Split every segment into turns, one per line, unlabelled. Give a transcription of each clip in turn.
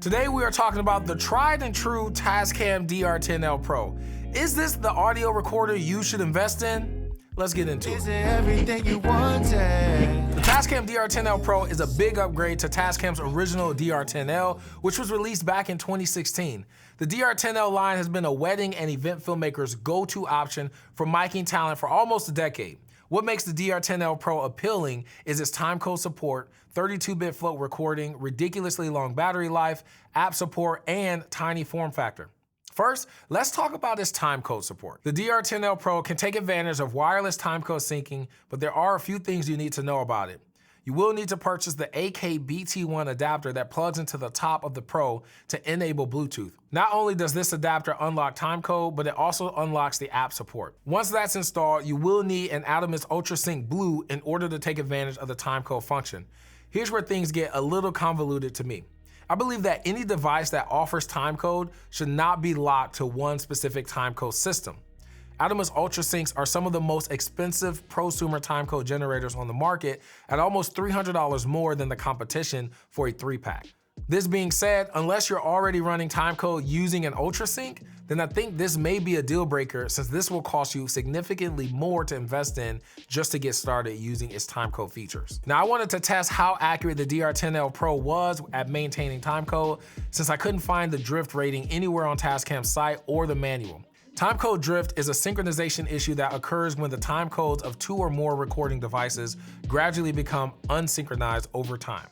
Today we are talking about the tried and true Tascam DR10L Pro. Is this the audio recorder you should invest in? Let's get into it.
Is it everything you wanted?
The Tascam DR10L Pro is a big upgrade to Tascam's original DR10L, which was released back in 2016. The DR10L line has been a wedding and event filmmaker's go-to option for miking talent for almost a decade. What makes the DR10L Pro appealing is its timecode support, 32-bit float recording, ridiculously long battery life, app support, and tiny form factor. First, let's talk about its timecode support. The DR10L Pro can take advantage of wireless timecode syncing, but there are a few things you need to know about it. You will need to purchase the AK-BT1 adapter that plugs into the top of the Pro to enable Bluetooth. Not only does this adapter unlock timecode, but it also unlocks the app support. Once that's installed, you will need an Atomos UltraSync Blue in order to take advantage of the timecode function. Here's where things get a little convoluted to me. I believe that any device that offers timecode should not be locked to one specific timecode system. Atomos UltraSyncs are some of the most expensive prosumer timecode generators on the market at almost $300 more than the competition for a 3-pack. This being said, unless you're already running timecode using an UltraSync, then I think this may be a deal breaker since this will cost you significantly more to invest in just to get started using its timecode features. Now I wanted to test how accurate the DR10L Pro was at maintaining timecode since I couldn't find the drift rating anywhere on Tascam's site or the manual. Timecode drift is a synchronization issue that occurs when the timecodes of 2 or more recording devices gradually become unsynchronized over time.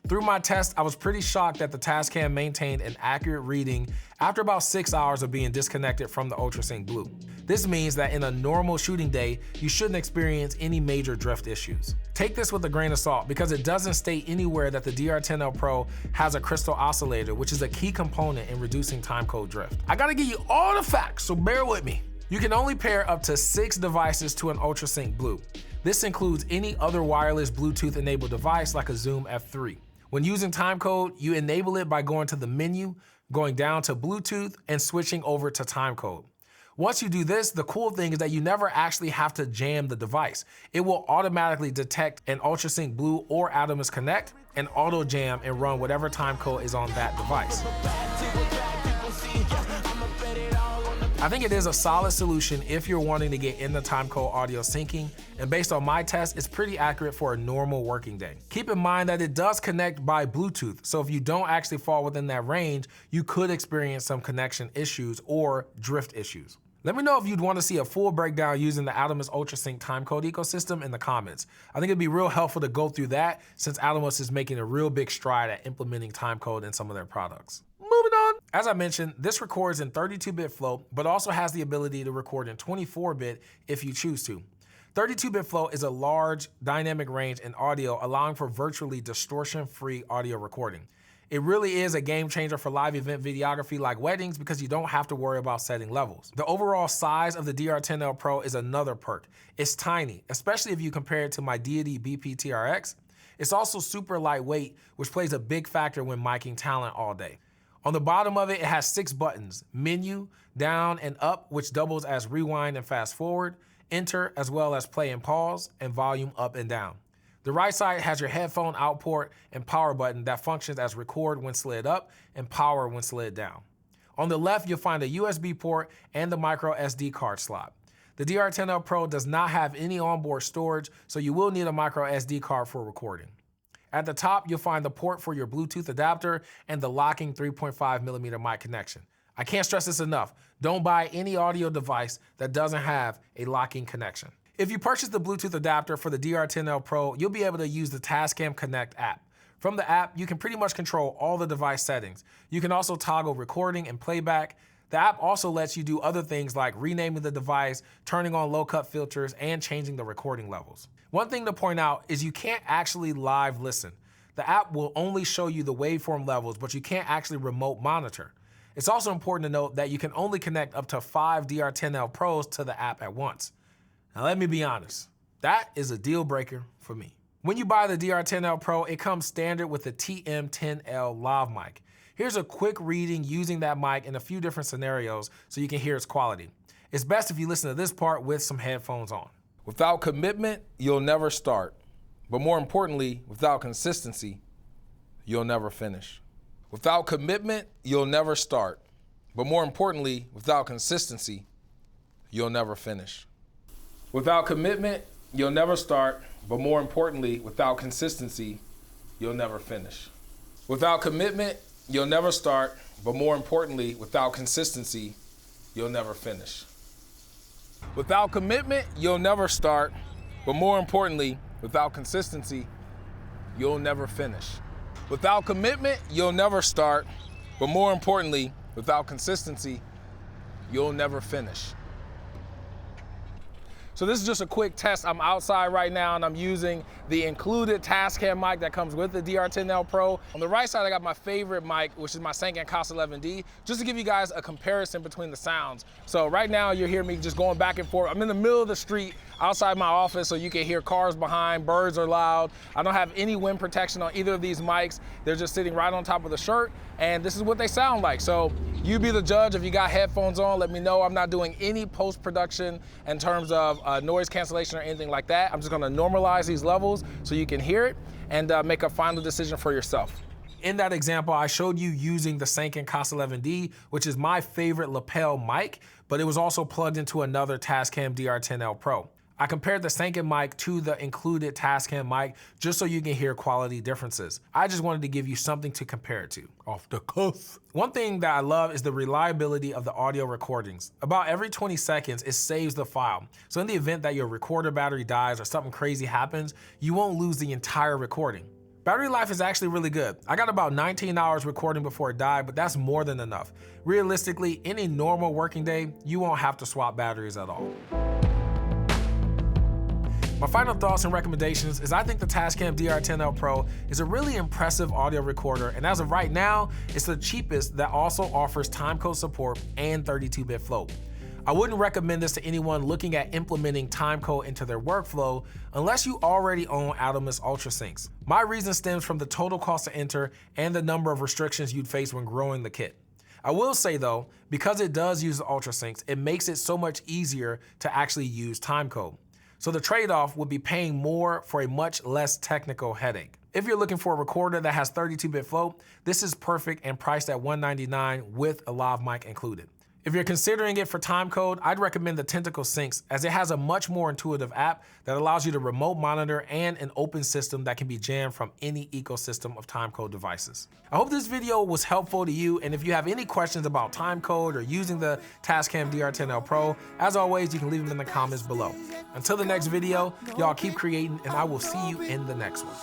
Through my test, I was pretty shocked that the Tascam maintained an accurate reading after about 6 hours of being disconnected from the UltraSync Blue. This means that in a normal shooting day, you shouldn't experience any major drift issues. Take this with a grain of salt because it doesn't state anywhere that the DR10L Pro has a crystal oscillator, which is a key component in reducing timecode drift. I gotta give you all the facts, so bear with me. You can only pair up to 6 devices to an UltraSync Blue. This includes any other wireless Bluetooth-enabled device like a Zoom F3. When using timecode, you enable it by going to the menu, going down to Bluetooth, and switching over to timecode. Once you do this, the cool thing is that you never actually have to jam the device. It will automatically detect an UltraSync Blue or Atomos Connect and auto jam and run whatever timecode is on that device. I think it is a solid solution if you're wanting to get into timecode audio syncing, and based on my test, it's pretty accurate for a normal working day. Keep in mind that it does connect by Bluetooth, so if you don't actually fall within that range, you could experience some connection issues or drift issues. Let me know if you'd want to see a full breakdown using the Atomos UltraSync timecode ecosystem in the comments. I think it'd be real helpful to go through that since Atomos is making a real big stride at implementing timecode in some of their products. Moving on. As I mentioned, this records in 32-bit float, but also has the ability to record in 24-bit if you choose to. 32-bit float is a large dynamic range in audio, allowing for virtually distortion-free audio recording. It really is a game changer for live event videography like weddings because you don't have to worry about setting levels. The overall size of the DR10L Pro is another perk. It's tiny, especially if you compare it to my Deity BP TRX. It's also super lightweight, which plays a big factor when miking talent all day. On the bottom of it, it has 6 buttons: menu, down and up, which doubles as rewind and fast forward, enter, as well as play and pause, and volume up and down. The right side has your headphone out port and power button that functions as record when slid up and power when slid down. On the left, you'll find a USB port and the micro SD card slot. The DR10L Pro does not have any onboard storage, so you will need a micro SD card for recording. At the top, you'll find the port for your Bluetooth adapter and the locking 3.5mm mic connection. I can't stress this enough. Don't buy any audio device that doesn't have a locking connection. If you purchase the Bluetooth adapter for the DR10L Pro, you'll be able to use the Tascam Connect app. From the app, you can pretty much control all the device settings. You can also toggle recording and playback. The app also lets you do other things like renaming the device, turning on low-cut filters, and changing the recording levels. One thing to point out is you can't actually live listen. The app will only show you the waveform levels, but you can't actually remote monitor. It's also important to note that you can only connect up to 5 DR10L Pros to the app at once. Now let me be honest, that is a deal breaker for me. When you buy the DR10L Pro, it comes standard with the DR10L Lav Mic. Here's a quick reading using that mic in a few different scenarios so you can hear its quality. It's best if you listen to this part with some headphones on. Without commitment, you'll never start. But more importantly, without consistency, you'll never finish. Without commitment, you'll never start. But more importantly, without consistency, you'll never finish. Without commitment, you'll never start. But more importantly, without consistency, you'll never finish. Without commitment, you'll never start. But more importantly, without consistency, you'll never finish. Without commitment, you'll never start. But more importantly, without consistency, you'll never finish. Without commitment, you'll never start. But more importantly, without consistency, you'll never finish. So this is just a quick test. I'm outside right now and I'm using the included Tascam mic that comes with the DR10L Pro. On the right side, I got my favorite mic, which is my Sanken COS11D, just to give you guys a comparison between the sounds. So right now you hear me just going back and forth. I'm in the middle of the street outside my office, so you can hear cars behind, birds are loud. I don't have any wind protection on either of these mics. They're just sitting right on top of the shirt, and this is what they sound like. So you be the judge. If you got headphones on, let me know. I'm not doing any post-production in terms of noise cancellation or anything like that. I'm just gonna normalize these levels so you can hear it and make a final decision for yourself. In that example, I showed you using the Sanken COS11D, which is my favorite lapel mic, but it was also plugged into another Tascam DR10L Pro. I compared the Sanken mic to the included Tascam mic just so you can hear quality differences. I just wanted to give you something to compare it to, off the cuff. One thing that I love is the reliability of the audio recordings. About every 20 seconds, it saves the file. So in the event that your recorder battery dies or something crazy happens, you won't lose the entire recording. Battery life is actually really good. I got about 19 hours recording before it died, but that's more than enough. Realistically, any normal working day, you won't have to swap batteries at all. My final thoughts and recommendations is I think the Tascam DR10L Pro is a really impressive audio recorder, and as of right now, it's the cheapest that also offers timecode support and 32-bit float. I wouldn't recommend this to anyone looking at implementing timecode into their workflow unless you already own Atomos UltraSyncs. My reason stems from the total cost to enter and the number of restrictions you'd face when growing the kit. I will say though, because it does use the UltraSyncs, it makes it so much easier to actually use timecode. So the trade-off would be paying more for a much less technical headache. If you're looking for a recorder that has 32-bit float, this is perfect and priced at $199 with a lav mic included. If you're considering it for timecode, I'd recommend the Tentacle Syncs as it has a much more intuitive app that allows you to remote monitor and an open system that can be jammed from any ecosystem of timecode devices. I hope this video was helpful to you, and if you have any questions about timecode or using the Tascam DR10L Pro, as always, you can leave them in the comments below. Until the next video, y'all keep creating, and I will see you in the next one.